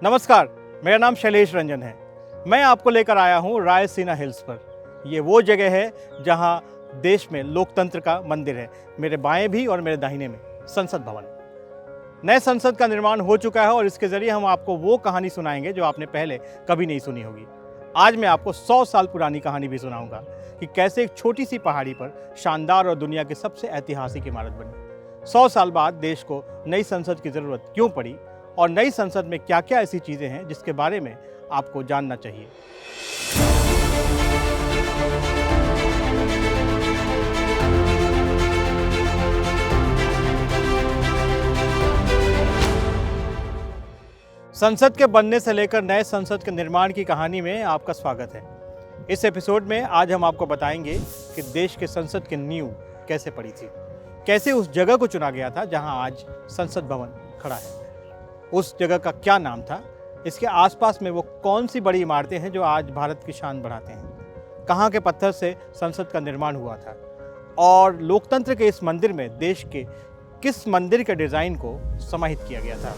नमस्कार, मेरा नाम शैलेश रंजन है। मैं आपको लेकर आया हूँ रायसीना हिल्स पर। ये वो जगह है जहाँ देश में लोकतंत्र का मंदिर है। मेरे बाएं भी और मेरे दाहिने में संसद भवन। नए संसद का निर्माण हो चुका है और इसके जरिए हम आपको वो कहानी सुनाएंगे जो आपने पहले कभी नहीं सुनी होगी। आज मैं आपको 100 साल पुरानी कहानी भी सुनाऊंगा कि कैसे एक छोटी सी पहाड़ी पर शानदार और दुनिया की सबसे ऐतिहासिक इमारत बनी। 100 साल बाद देश को नई संसद की ज़रूरत क्यों पड़ी और नई संसद में क्या क्या ऐसी चीज़ें हैं जिसके बारे में आपको जानना चाहिए। संसद के बनने से लेकर नए संसद के निर्माण की कहानी में आपका स्वागत है। इस एपिसोड में आज हम आपको बताएंगे कि देश के संसद की नींव कैसे पड़ी थी, कैसे उस जगह को चुना गया था जहां आज संसद भवन खड़ा है, उस जगह का क्या नाम था, इसके आसपास में वो कौन सी बड़ी इमारतें हैं जो आज भारत की शान बढ़ाते हैं, कहाँ के पत्थर से संसद का निर्माण हुआ था और लोकतंत्र के इस मंदिर में देश के किस मंदिर के डिज़ाइन को समाहित किया गया था।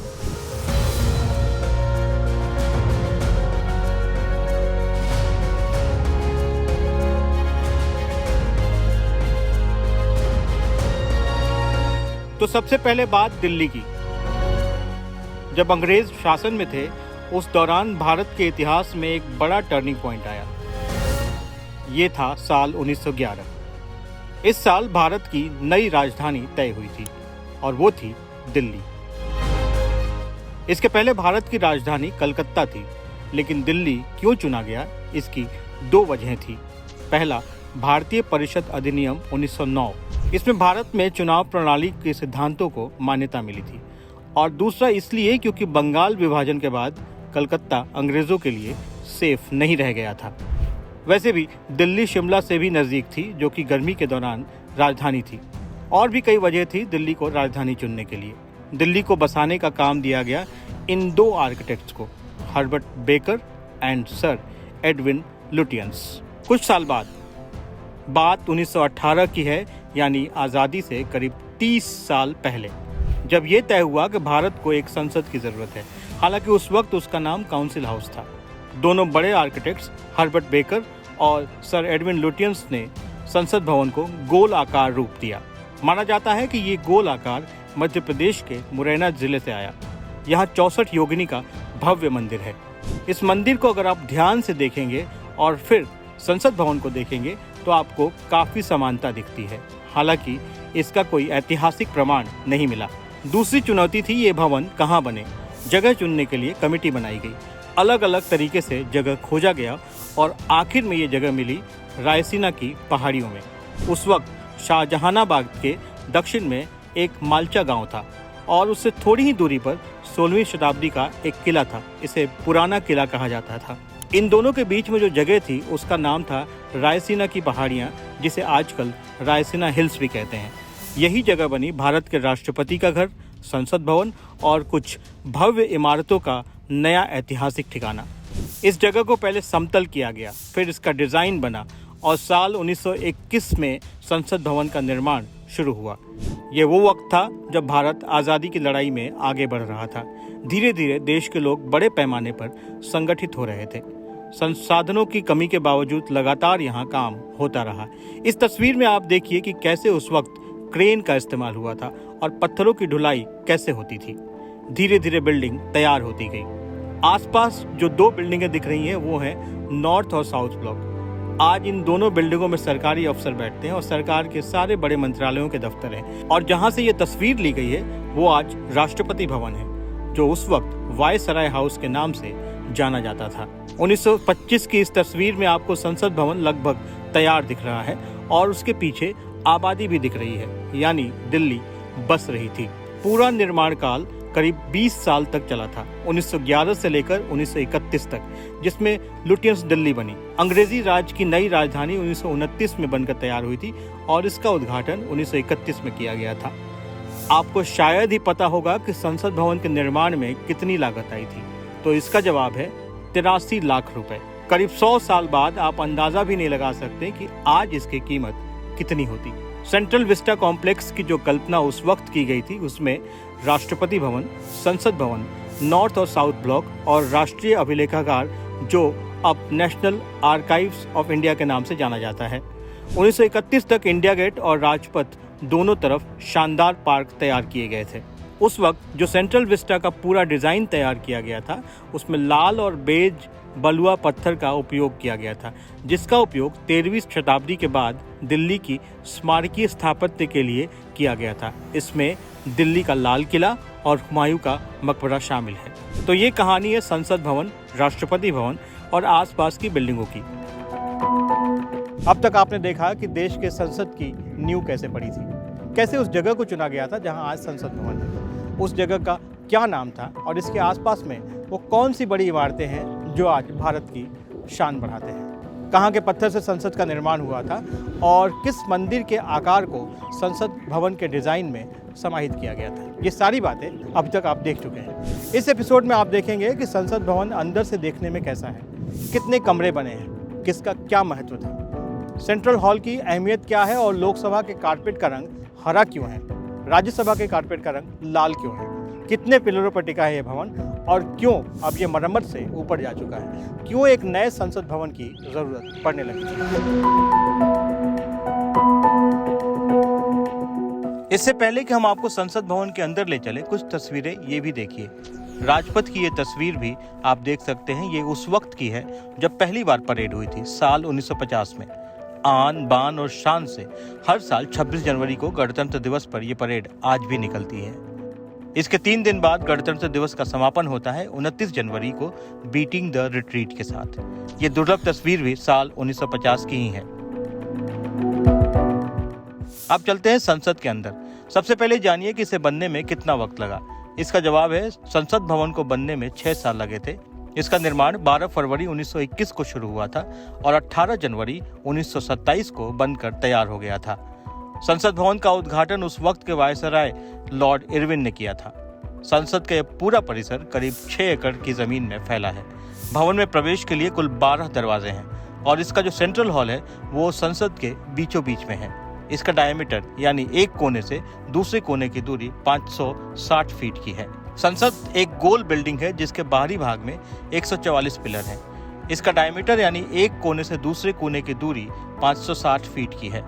तो सबसे पहले बात दिल्ली की। जब अंग्रेज शासन में थे उस दौरान भारत के इतिहास में एक बड़ा टर्निंग पॉइंट आया। ये था साल 1911। इस साल भारत की नई राजधानी तय हुई थी और वो थी दिल्ली। इसके पहले भारत की राजधानी कलकत्ता थी, लेकिन दिल्ली क्यों चुना गया, इसकी दो वजहें थी। पहला, भारतीय परिषद अधिनियम 1909। इसमें भारत में चुनाव प्रणाली के सिद्धांतों को मान्यता मिली थी और दूसरा इसलिए क्योंकि बंगाल विभाजन के बाद कलकत्ता अंग्रेजों के लिए सेफ नहीं रह गया था। वैसे भी दिल्ली शिमला से भी नज़दीक थी, जो कि गर्मी के दौरान राजधानी थी। और भी कई वजह थी दिल्ली को राजधानी चुनने के लिए। दिल्ली को बसाने का काम दिया गया इन दो आर्किटेक्ट्स को, Herbert baker and sir Edwin Lutyens. कुछ साल बाद, बात 1918 की है, यानी आज़ादी से करीब 30 साल पहले, जब ये तय हुआ कि भारत को एक संसद की ज़रूरत है। हालांकि उस वक्त उसका नाम काउंसिल हाउस था। दोनों बड़े आर्किटेक्ट्स हर्बर्ट बेकर और सर एडविन लुटियंस ने संसद भवन को गोल आकार रूप दिया। माना जाता है कि ये गोल आकार मध्य प्रदेश के मुरैना जिले से आया। यहाँ 64 योगिनी का भव्य मंदिर है। इस मंदिर को अगर आप ध्यान से देखेंगे और फिर संसद भवन को देखेंगे तो आपको काफ़ी समानता दिखती है। हालांकि इसका कोई ऐतिहासिक प्रमाण नहीं मिला। दूसरी चुनौती थी ये भवन कहाँ बने। जगह चुनने के लिए कमेटी बनाई गई। अलग अलग तरीके से जगह खोजा गया और आखिर में ये जगह मिली रायसीना की पहाड़ियों में। उस वक्त शाहजहानाबाद के दक्षिण में एक मालचा गांव था और उससे थोड़ी ही दूरी पर 16वीं शताब्दी का एक किला था। इसे पुराना किला कहा जाता था। इन दोनों के बीच में जो जगह थी उसका नाम था रायसीना की पहाड़ियाँ, जिसे आजकल रायसीना हिल्स भी कहते हैं। यही जगह बनी भारत के राष्ट्रपति का घर, संसद भवन और कुछ भव्य इमारतों का नया ऐतिहासिक ठिकाना। इस जगह को पहले समतल किया गया, फिर इसका डिज़ाइन बना और साल 1921 में संसद भवन का निर्माण शुरू हुआ। ये वो वक्त था जब भारत आज़ादी की लड़ाई में आगे बढ़ रहा था। धीरे धीरे देश के लोग बड़े पैमाने पर संगठित हो रहे थे। संसाधनों की कमी के बावजूद लगातार यहाँ काम होता रहा। इस तस्वीर में आप देखिए कि कैसे उस वक्त क्रेन का इस्तेमाल हुआ था और पत्थरों की ढुलाई कैसे होती थी। धीरे धीरे बिल्डिंग तैयार होती गई। आसपास जो दो बिल्डिंगें दिख रही हैं वो हैं नॉर्थ और साउथ ब्लॉक। आज इन दोनों बिल्डिंगों में सरकारी अफसर बैठते हैं और सरकार के सारे बड़े मंत्रालयों के दफ्तर हैं। और जहाँ से ये तस्वीर ली गई है वो आज राष्ट्रपति भवन है, जो उस वक्त वायसराय हाउस के नाम से जाना जाता था। 1925 की इस तस्वीर में आपको संसद भवन लगभग तैयार दिख रहा है और उसके पीछे आबादी भी दिख रही है, यानी दिल्ली बस रही थी। पूरा निर्माण काल करीब 20 साल तक चला था, 1911 से लेकर 1931 तक, जिसमें लुटियंस दिल्ली बनी। अंग्रेजी राज की नई राजधानी 1929 में बनकर तैयार हुई थी और इसका उद्घाटन 1931 में किया गया था। आपको शायद ही पता होगा कि संसद भवन के निर्माण में कितनी लागत आई थी, तो इसका जवाब है 83 लाख रुपए। करीब 100 साल बाद आप अंदाजा भी नहीं लगा सकते कि आज इसकी कीमत कितनी होती। सेंट्रल विस्टा कॉम्प्लेक्स की जो कल्पना उस वक्त की गई थी, उसमें राष्ट्रपति भवन, संसद भवन नॉर्थ और साउथ ब्लॉक और राष्ट्रीय अभिलेखागार जो अब नेशनल आर्काइव्स ऑफ इंडिया के नाम से जाना जाता है। 1931 तक इंडिया गेट और राजपथ दोनों तरफ शानदार पार्क तैयार किए गए थे। उस वक्त जो सेंट्रल विस्टा का पूरा डिज़ाइन तैयार किया गया था उसमें लाल और बेज बलुआ पत्थर का उपयोग किया गया था, जिसका उपयोग 13वीं शताब्दी के बाद दिल्ली की स्मारकीय स्थापत्य के लिए किया गया था। इसमें दिल्ली का लाल किला और हुमायूं का मकबरा शामिल है। तो ये कहानी है संसद भवन, राष्ट्रपति भवन और आसपास की बिल्डिंगों की। अब तक आपने देखा कि देश के संसद की नींव कैसे पड़ी थी, कैसे उस जगह को चुना गया था जहां आज संसद भवन है, उस जगह का क्या नाम था और इसके आसपास में वो कौन सी बड़ी इमारतें हैं जो आज भारत की शान बढ़ाते हैं, कहाँ के पत्थर से संसद का निर्माण हुआ था और किस मंदिर के आकार को संसद भवन के डिज़ाइन में समाहित किया गया था। ये सारी बातें अब तक आप देख चुके हैं। इस एपिसोड में आप देखेंगे कि संसद भवन अंदर से देखने में कैसा है, कितने कमरे बने हैं, किसका क्या महत्व था, सेंट्रल हॉल की अहमियत क्या है और लोकसभा के कारपेट का रंग हरा क्यों है, राज्यसभा के कारपेट का रंग लाल क्यों है, कितने पिलरों पर टिका है ये भवन और क्यों अब ये मरम्मत से ऊपर जा चुका है, क्यों एक नए संसद भवन की ज़रूरत पड़ने लगी। इससे पहले कि हम आपको संसद भवन के अंदर ले चले, कुछ तस्वीरें ये भी देखिए। राजपथ की ये तस्वीर भी आप देख सकते हैं। ये उस वक्त की है जब पहली बार परेड हुई थी, साल 1950 में। आन बान और शान से हर साल 26 जनवरी को गणतंत्र दिवस पर यह परेड आज भी निकलती है। इसके 3 दिन बाद गणतंत्र दिवस का समापन होता है 29 जनवरी को बीटिंग द रिट्रीट के साथ। ये दुर्लभ तस्वीर भी साल 1950 की ही है। अब चलते हैं संसद के अंदर। सबसे पहले जानिए कि इसे बनने में कितना वक्त लगा। इसका जवाब है संसद भवन को बनने में 6 साल लगे थे। इसका निर्माण 12 फरवरी 1921 को शुरू हुआ था और 18 जनवरी 1927 को बनकर तैयार हो गया था। संसद भवन का उद्घाटन उस वक्त के वायसराय लॉर्ड इरविन ने किया था। संसद का यह पूरा परिसर करीब 6 एकड़ की जमीन में फैला है। भवन में प्रवेश के लिए कुल 12 दरवाजे हैं और इसका जो सेंट्रल हॉल है वो संसद के बीचों बीच में है। इसका डायमीटर यानी एक कोने से दूसरे कोने की दूरी 560 फीट की है। संसद एक गोल बिल्डिंग है जिसके बाहरी भाग में 144 पिलर हैं। इसका डायमीटर यानी एक कोने से दूसरे कोने की दूरी 560 फीट की है।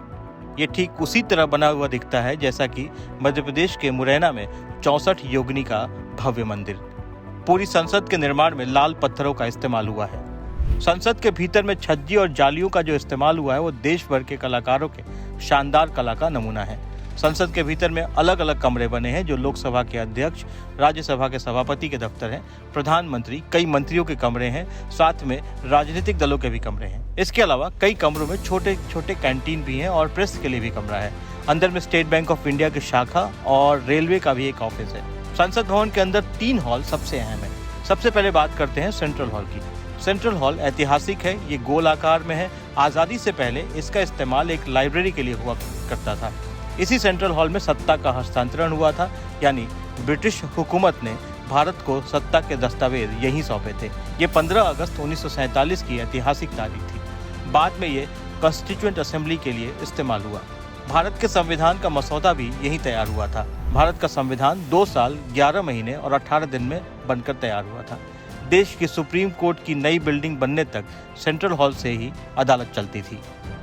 ये ठीक उसी तरह बना हुआ दिखता है जैसा कि मध्य प्रदेश के मुरैना में 64 योगिनी का भव्य मंदिर। पूरी संसद के निर्माण में लाल पत्थरों का इस्तेमाल हुआ है। संसद के भीतर में छज्जी और जालियों का जो इस्तेमाल हुआ है वो देश भर के कलाकारों के शानदार कला का नमूना है। संसद के भीतर में अलग अलग कमरे बने हैं जो लोकसभा के अध्यक्ष, राज्यसभा के सभापति के दफ्तर हैं, प्रधानमंत्री, कई मंत्रियों के कमरे हैं, साथ में राजनीतिक दलों के भी कमरे हैं। इसके अलावा कई कमरों में छोटे छोटे कैंटीन भी हैं और प्रेस के लिए भी कमरा है। अंदर में स्टेट बैंक ऑफ इंडिया की शाखा और रेलवे का भी एक ऑफिस है। संसद भवन के अंदर 3 हॉल सबसे अहम है। सबसे पहले बात करते हैं सेंट्रल हॉल की। सेंट्रल हॉल ऐतिहासिक है। ये गोल आकार में है। आज़ादी से पहले इसका इस्तेमाल एक लाइब्रेरी के लिए हुआ करता था। इसी सेंट्रल हॉल में सत्ता का हस्तांतरण हुआ था, यानी ब्रिटिश हुकूमत ने भारत को सत्ता के दस्तावेज यहीं सौंपे थे। ये 15 अगस्त 1947 की ऐतिहासिक तारीख थी। बाद में ये कॉन्स्टिट्यूएंट असेंबली के लिए इस्तेमाल हुआ। भारत के संविधान का मसौदा भी यहीं तैयार हुआ था। भारत का संविधान 2 साल 11 महीने और 18 दिन में बनकर तैयार हुआ था। देश की सुप्रीम कोर्ट की नई बिल्डिंग बनने तक सेंट्रल हॉल से ही अदालत चलती थी।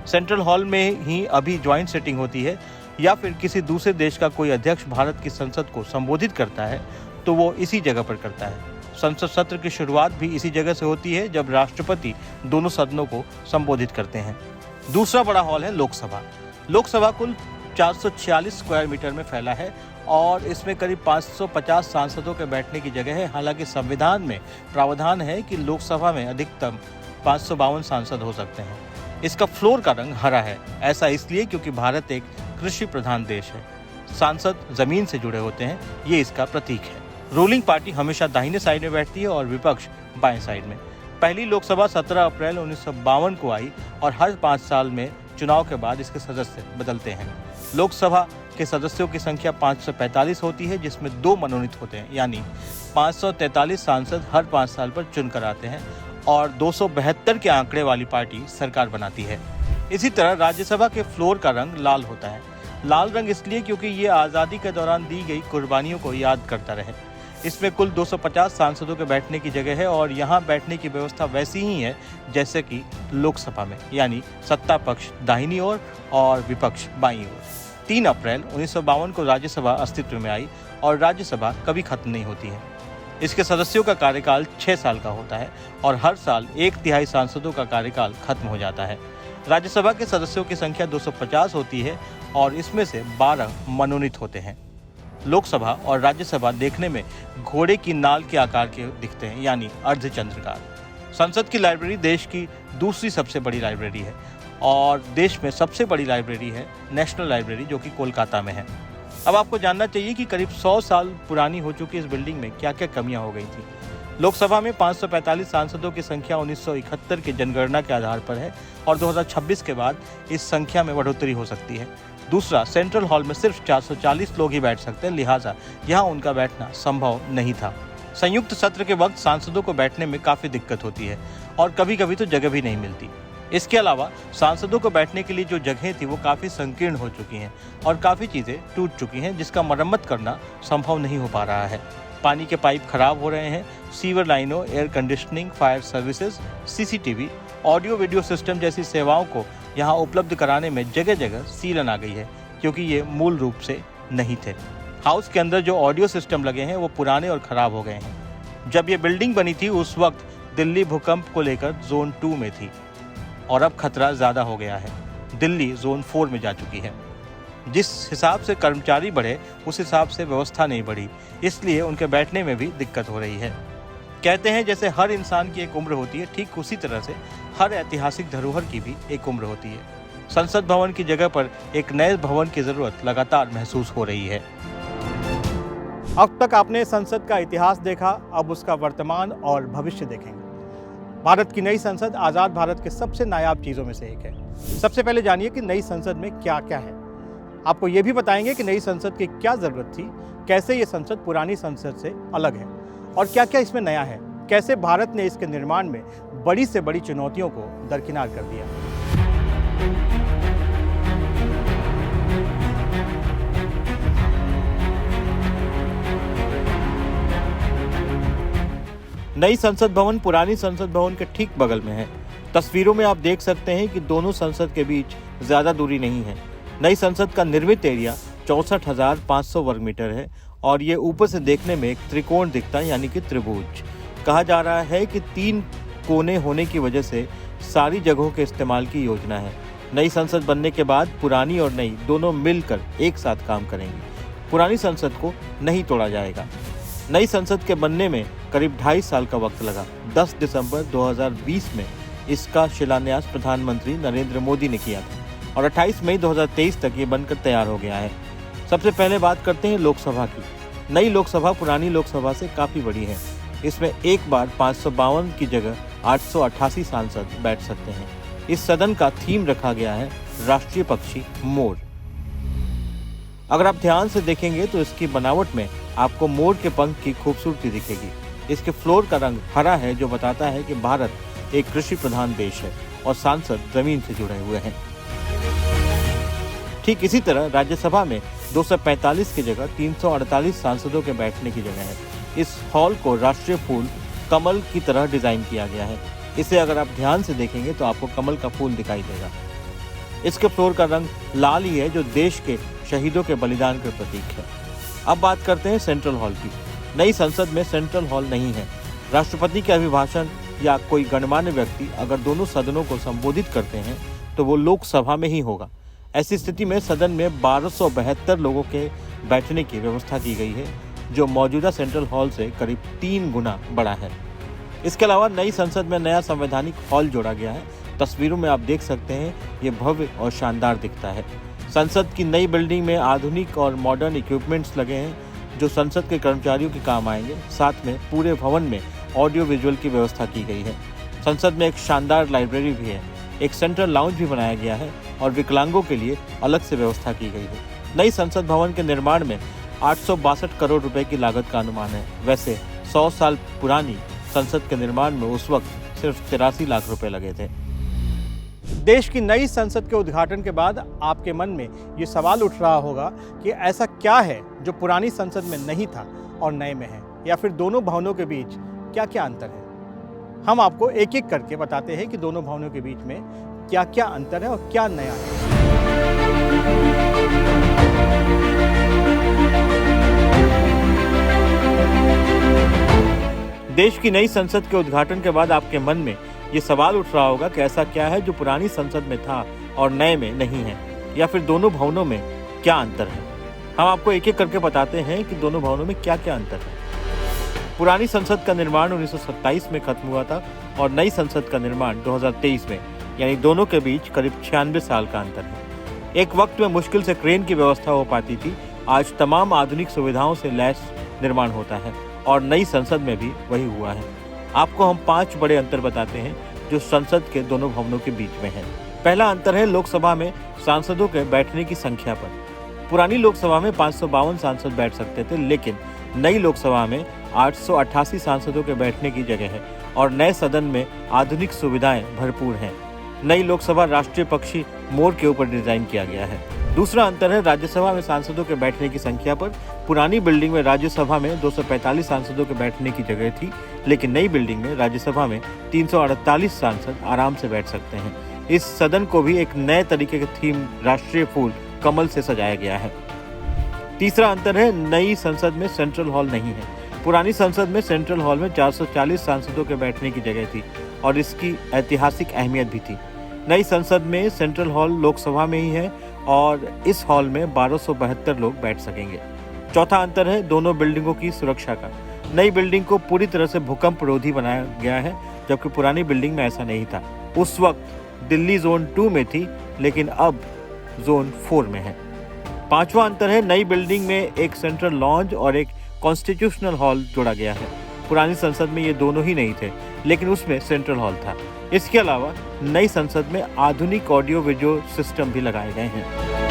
सेंट्रल हॉल में ही अभी ज्वाइंट सिटिंग होती है या फिर किसी दूसरे देश का कोई अध्यक्ष भारत की संसद को संबोधित करता है तो वो इसी जगह पर करता है। संसद सत्र की शुरुआत भी इसी जगह से होती है जब राष्ट्रपति दोनों सदनों को संबोधित करते हैं। दूसरा बड़ा हॉल है लोकसभा। लोकसभा कुल 446 स्क्वायर मीटर में फैला है और इसमें करीब 550 सांसदों के बैठने की जगह है। हालांकि संविधान में प्रावधान है कि लोकसभा में अधिकतम 552 सांसद हो सकते हैं। इसका फ्लोर का रंग हरा है। ऐसा इसलिए क्योंकि भारत एक कृषि प्रधान देश है। सांसद जमीन से जुड़े होते हैं, ये इसका प्रतीक है। रूलिंग पार्टी हमेशा दाहिने साइड में बैठती है और विपक्ष बाएं साइड में। पहली लोकसभा 17 अप्रैल 1952 को आई और हर 5 साल में चुनाव के बाद इसके सदस्य बदलते हैं। लोकसभा के सदस्यों की संख्या 545 होती है, जिसमें 2 मनोनीत होते हैं, यानी 543 सांसद हर 5 साल पर चुनकर आते हैं और 272 के आंकड़े वाली पार्टी सरकार बनाती है। इसी तरह राज्यसभा के फ्लोर का रंग लाल होता है। लाल रंग इसलिए क्योंकि ये आज़ादी के दौरान दी गई कुर्बानियों को याद करता रहे। इसमें कुल 250 सांसदों के बैठने की जगह है और यहाँ बैठने की व्यवस्था वैसी ही है जैसे कि लोकसभा में, यानी सत्ता पक्ष दाहिनी ओर और विपक्ष बाईं ओर। 3 अप्रैल 1952 को राज्यसभा अस्तित्व में आई और राज्यसभा कभी खत्म नहीं होती है। इसके सदस्यों का कार्यकाल 6 साल का होता है और हर साल 1/3 सांसदों का कार्यकाल खत्म हो जाता है। राज्यसभा के सदस्यों की संख्या 250 होती है और इसमें से 12 मनोनीत होते हैं। लोकसभा और राज्यसभा देखने में घोड़े की नाल के आकार के दिखते हैं, यानी अर्धचंद्राकार। संसद की लाइब्रेरी देश की दूसरी सबसे बड़ी लाइब्रेरी है और देश में सबसे बड़ी लाइब्रेरी है नेशनल लाइब्रेरी, जो कि कोलकाता में है। अब आपको जानना चाहिए कि करीब 100 साल पुरानी हो चुकी इस बिल्डिंग में क्या क्या कमियां हो गई थी। लोकसभा में 545 सांसदों की संख्या 1971 के जनगणना के आधार पर है और 2026 के बाद इस संख्या में बढ़ोतरी हो सकती है। दूसरा, सेंट्रल हॉल में सिर्फ 440 लोग ही बैठ सकते हैं, लिहाजा यहाँ उनका बैठना संभव नहीं था। संयुक्त सत्र के वक्त सांसदों को बैठने में काफ़ी दिक्कत होती है और कभी कभी तो जगह भी नहीं मिलती। इसके अलावा सांसदों को बैठने के लिए जो जगह थी वो काफ़ी संकीर्ण हो चुकी हैं और काफ़ी चीज़ें टूट चुकी हैं, जिसका मरम्मत करना संभव नहीं हो पा रहा है। पानी के पाइप खराब हो रहे हैं, सीवर लाइनों, air conditioning, fire services, CCTV, audio video system जैसी सेवाओं को यहाँ उपलब्ध कराने में जगह जगह सीलन आ गई है, क्योंकि ये मूल रूप से नहीं थे। हाउस के अंदर जो ऑडियो सिस्टम लगे हैं वो पुराने और ख़राब हो गए हैं। जब ये बिल्डिंग बनी थी उस वक्त दिल्ली भूकंप को लेकर जोन 2 में थी और अब खतरा ज़्यादा हो गया है। दिल्ली जोन 4 में जा चुकी है। जिस हिसाब से कर्मचारी बढ़े उस हिसाब से व्यवस्था नहीं बढ़ी, इसलिए उनके बैठने में भी दिक्कत हो रही है। कहते हैं जैसे हर इंसान की एक उम्र होती है, ठीक उसी तरह से हर ऐतिहासिक धरोहर की भी एक उम्र होती है। संसद भवन की जगह पर एक नए भवन की जरूरत लगातार महसूस हो रही है। अब तक आपने संसद का इतिहास देखा, अब उसका वर्तमान और भविष्य देखेंगे। भारत की नई संसद आज़ाद भारत के सबसे नायाब चीज़ों में से एक है। सबसे पहले जानिए कि नई संसद में क्या क्या है। आपको ये भी बताएंगे कि नई संसद की क्या ज़रूरत थी, कैसे ये संसद पुरानी संसद से अलग है और क्या क्या इसमें नया है, कैसे भारत ने इसके निर्माण में बड़ी से बड़ी चुनौतियों को दरकिनार कर दिया। नई संसद भवन पुरानी संसद भवन के ठीक बगल में है। तस्वीरों में आप देख सकते हैं कि दोनों संसद के बीच ज़्यादा दूरी नहीं है। नई संसद का निर्मित एरिया 64,500 वर्ग मीटर है और ये ऊपर से देखने में एक त्रिकोण दिखता है, यानी कि त्रिभुज। कहा जा रहा है कि 3 कोने होने की वजह से सारी जगहों के इस्तेमाल की योजना है। नई संसद बनने के बाद पुरानी और नई दोनों मिलकर एक साथ काम करेंगी। पुरानी संसद को नहीं तोड़ा जाएगा। नई संसद के बनने में करीब 2.5 साल का वक्त लगा। 10 दिसंबर 2020 में इसका शिलान्यास प्रधानमंत्री नरेंद्र मोदी ने किया था और 28 मई 2023 तक ये बनकर तैयार हो गया है। सबसे पहले बात करते हैं लोकसभा की। नई लोकसभा पुरानी लोकसभा से काफ़ी बड़ी है। इसमें एक बार 552 की जगह 888 सांसद बैठ सकते हैं। इस सदन का थीम रखा गया है राष्ट्रीय पक्षी मोर। अगर आप ध्यान से देखेंगे तो इसकी बनावट में आपको मोर के पंख की खूबसूरती दिखेगी। इसके फ्लोर का रंग हरा है, जो बताता है कि भारत एक कृषि प्रधान देश है और सांसद जमीन से जुड़े हुए हैं। ठीक इसी तरह राज्यसभा में 245 की जगह 348 सांसदों के बैठने की जगह है। इस हॉल को राष्ट्रीय फूल कमल की तरह डिजाइन किया गया है। इसे अगर आप ध्यान से देखेंगे तो आपको कमल का फूल दिखाई देगा। इसके फ्लोर का रंग लाल ही है, जो देश के शहीदों के बलिदान के प्रतीक है। अब बात करते हैं सेंट्रल हॉल की। नई संसद में सेंट्रल हॉल नहीं है। राष्ट्रपति के अभिभाषण या कोई गणमान्य व्यक्ति अगर दोनों सदनों को संबोधित करते हैं तो वो लोकसभा में ही होगा। ऐसी स्थिति में सदन में 1272 लोगों के बैठने की व्यवस्था की गई है, जो मौजूदा सेंट्रल हॉल से करीब 3 गुना बड़ा है। इसके अलावा नई संसद में नया संवैधानिक हॉल जोड़ा गया है। तस्वीरों में आप देख सकते हैं ये भव्य और शानदार दिखता है। संसद की नई बिल्डिंग में आधुनिक और मॉडर्न इक्विपमेंट्स लगे हैं, जो संसद के कर्मचारियों के काम आएंगे। साथ में पूरे भवन में ऑडियो विजुअल की व्यवस्था की गई है। संसद में एक शानदार लाइब्रेरी भी है। एक सेंट्रल लाउंज भी बनाया गया है और विकलांगों के लिए अलग से व्यवस्था की गई है। नई संसद भवन के निर्माण में 862 करोड़ रुपए की लागत का अनुमान है। वैसे 100 साल पुरानी संसद के निर्माण में उस वक्त सिर्फ 83 लाख रुपए लगे थे। देश की नई संसद के उद्घाटन के बाद आपके मन में ये सवाल उठ रहा होगा कि ऐसा क्या है जो पुरानी संसद में नहीं था और नए में है। या फिर दोनों भवनों के बीच क्या क्या अंतर है। हम आपको एक एक करके बताते हैं कि दोनों भवनों के बीच में क्या क्या अंतर है और क्या नया है। देश की नई संसद के उद्घाटन के बाद आपके मन में ये सवाल उठ रहा होगा कि ऐसा क्या है जो पुरानी संसद में था और नए में नहीं है, या फिर दोनों भवनों में क्या अंतर है। हम आपको एक एक करके बताते हैं कि दोनों भवनों में क्या क्या अंतर है। पुरानी संसद का निर्माण 1927 में खत्म हुआ था और नई संसद का निर्माण 2023 में, यानी दोनों के बीच करीब 96 साल का अंतर है। एक वक्त में मुश्किल से क्रेन की व्यवस्था हो पाती थी, आज तमाम आधुनिक सुविधाओं से लैस निर्माण होता है और नई संसद में भी वही हुआ है। आपको हम 5 बड़े अंतर बताते हैं जो संसद के दोनों भवनों के बीच में है। पहला अंतर है लोकसभा में सांसदों के बैठने की संख्या पर। पुरानी लोकसभा में 552 सांसद बैठ सकते थे, लेकिन नई लोकसभा में 888 सांसदों के बैठने की जगह है और नए सदन में आधुनिक सुविधाएं भरपूर हैं। नई लोकसभा राष्ट्रीय पक्षी मोर के ऊपर डिजाइन किया गया है। दूसरा अंतर है राज्यसभा में सांसदों के बैठने की संख्या पर। पुरानी बिल्डिंग में राज्यसभा में 245 सांसदों के बैठने की जगह थी, लेकिन नई बिल्डिंग में राज्यसभा में 348 सांसद आराम से बैठ सकते हैं। इस सदन को भी एक नए तरीके के थीम राष्ट्रीय फूल कमल से सजाया गया है। तीसरा अंतर है नई संसद में सेंट्रल हॉल नहीं है। पुरानी संसद में सेंट्रल हॉल में 440 सांसदों के बैठने की जगह थी और इसकी ऐतिहासिक अहमियत भी थी। नई संसद में सेंट्रल हॉल लोकसभा में ही है और इस हॉल में 1272 लोग बैठ सकेंगे। चौथा अंतर है दोनों बिल्डिंगों की सुरक्षा का। नई बिल्डिंग को पूरी तरह से भूकंप रोधी बनाया गया है, जबकि पुरानी बिल्डिंग में ऐसा नहीं था। उस वक्त दिल्ली जोन 2 में थी, लेकिन अब जोन 4 में है। पांचवा अंतर है नई बिल्डिंग में एक सेंट्रल लॉन्ज और एक कॉन्स्टिट्यूशनल हॉल जोड़ा गया है। पुरानी संसद में ये दोनों ही नहीं थे, लेकिन उसमें सेंट्रल हॉल था। इसके अलावा नई संसद में आधुनिक ऑडियो विजुअल सिस्टम भी लगाए गए हैं।